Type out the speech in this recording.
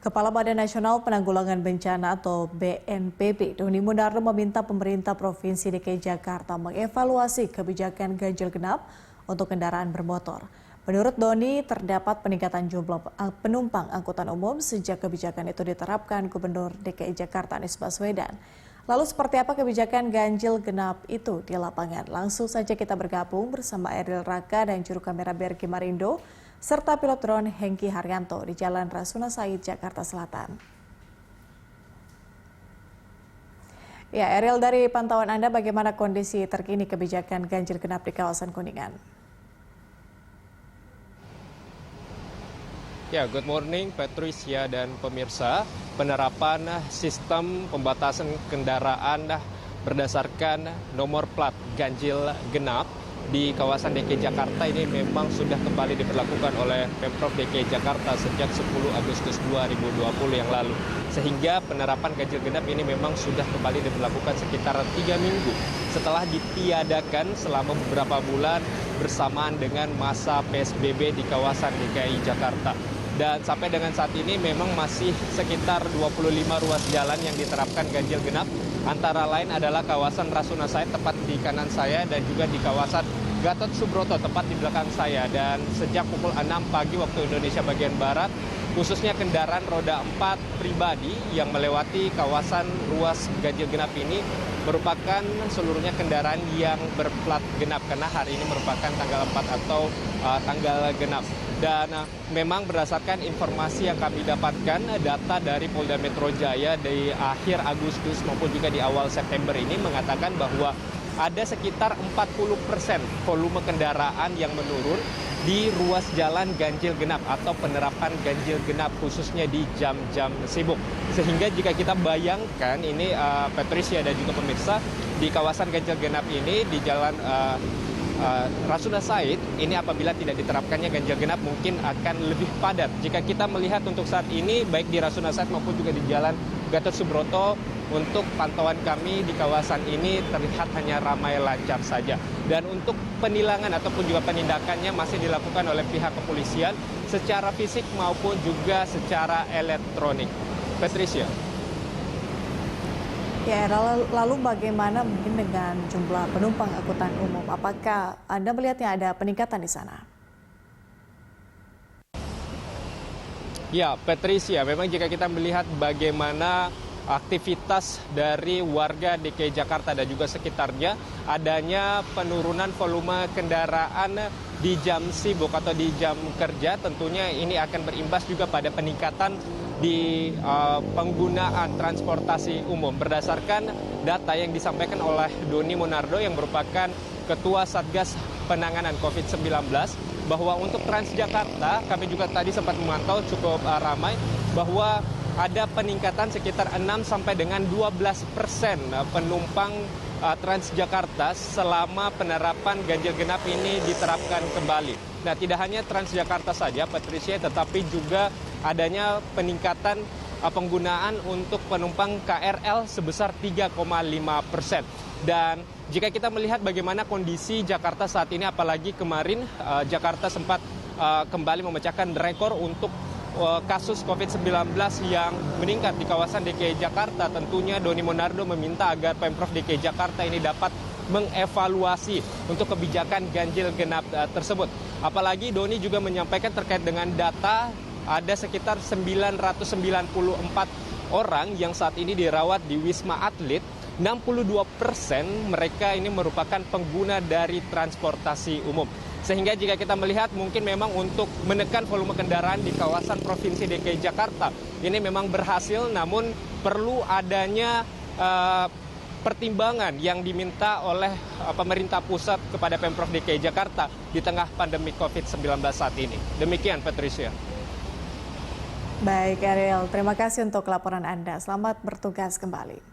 Kepala Badan Nasional Penanggulangan Bencana atau BNPB, Doni Monardo meminta pemerintah Provinsi DKI Jakarta mengevaluasi kebijakan ganjil genap untuk kendaraan bermotor. Menurut Doni, terdapat peningkatan jumlah penumpang angkutan umum sejak kebijakan itu diterapkan Gubernur DKI Jakarta Anies Baswedan. Lalu seperti apa kebijakan ganjil genap itu di lapangan? Langsung saja kita bergabung bersama Eril Raka dan juru kamera Berki Marindo, serta pilot drone Hengki Haryanto di Jalan Rasuna Said, Jakarta Selatan. Ya, Eril, dari pantauan Anda bagaimana kondisi terkini kebijakan ganjil genap di kawasan Kuningan? Ya, good morning Patricia dan pemirsa. Penerapan sistem pembatasan kendaraan berdasarkan nomor plat ganjil genap di kawasan DKI Jakarta ini memang sudah kembali diberlakukan oleh Pemprov DKI Jakarta sejak 10 Agustus 2020 yang lalu. Sehingga penerapan ganjil genap ini memang sudah kembali diberlakukan sekitar 3 minggu setelah ditiadakan selama beberapa bulan bersamaan dengan masa PSBB di kawasan DKI Jakarta. Dan sampai dengan saat ini memang masih sekitar 25 ruas jalan yang diterapkan ganjil genap. Antara lain adalah kawasan Rasuna Said tepat di kanan saya dan juga di kawasan Gatot Subroto tepat di belakang saya. Dan sejak pukul 6 pagi waktu Indonesia bagian Barat, khususnya kendaraan roda 4 pribadi yang melewati kawasan ruas ganjil genap ini merupakan seluruhnya kendaraan yang berplat genap karena hari ini merupakan tanggal 4 atau tanggal genap. Dan memang berdasarkan informasi yang kami dapatkan, data dari Polda Metro Jaya di akhir Agustus maupun juga di awal September ini mengatakan bahwa ada sekitar 40% volume kendaraan yang menurun di ruas jalan ganjil genap atau penerapan ganjil genap khususnya di jam-jam sibuk. Sehingga jika kita bayangkan ini Patricia dan juga pemirsa, di kawasan ganjil genap ini di jalan Rasuna Said ini apabila tidak diterapkannya ganjil genap mungkin akan lebih padat. Jika kita melihat untuk saat ini baik di Rasuna Said maupun juga di Jalan Gatot Subroto, untuk pantauan kami di kawasan ini terlihat hanya ramai lancar saja. Dan untuk penilangan ataupun juga penindakannya masih dilakukan oleh pihak kepolisian secara fisik maupun juga secara elektronik. Patricia. Ya, lalu bagaimana mungkin dengan jumlah penumpang angkutan umum? Apakah Anda melihatnya ada peningkatan di sana? Ya, Patricia, memang jika kita melihat bagaimana aktivitas dari warga DKI Jakarta dan juga sekitarnya, adanya penurunan volume kendaraan di jam sibuk atau di jam kerja, tentunya ini akan berimbas juga pada peningkatan di penggunaan transportasi umum. Berdasarkan data yang disampaikan oleh Doni Monardo yang merupakan Ketua Satgas Penanganan COVID-19, bahwa untuk Transjakarta kami juga tadi sempat memantau cukup ramai, bahwa ada peningkatan sekitar 6 sampai dengan 12% penumpang Transjakarta selama penerapan ganjil genap ini diterapkan kembali. Nah, tidak hanya Transjakarta saja, Patricia, tetapi juga adanya peningkatan penggunaan untuk penumpang KRL sebesar 3,5%. Dan jika kita melihat bagaimana kondisi Jakarta saat ini, apalagi kemarin Jakarta sempat kembali memecahkan rekor untuk kasus COVID-19 yang meningkat di kawasan DKI Jakarta, tentunya Doni Monardo meminta agar Pemprov DKI Jakarta ini dapat mengevaluasi untuk kebijakan ganjil genap tersebut. Apalagi Doni juga menyampaikan terkait dengan data ada sekitar 994 orang yang saat ini dirawat di Wisma Atlet. 62% mereka ini merupakan pengguna dari transportasi umum. Sehingga jika kita melihat mungkin memang untuk menekan volume kendaraan di kawasan Provinsi DKI Jakarta ini memang berhasil, namun perlu adanya pertimbangan yang diminta oleh pemerintah pusat kepada Pemprov DKI Jakarta di tengah pandemi COVID-19 saat ini. Demikian, Patricia. Baik, Ariel. Terima kasih untuk laporan Anda. Selamat bertugas kembali.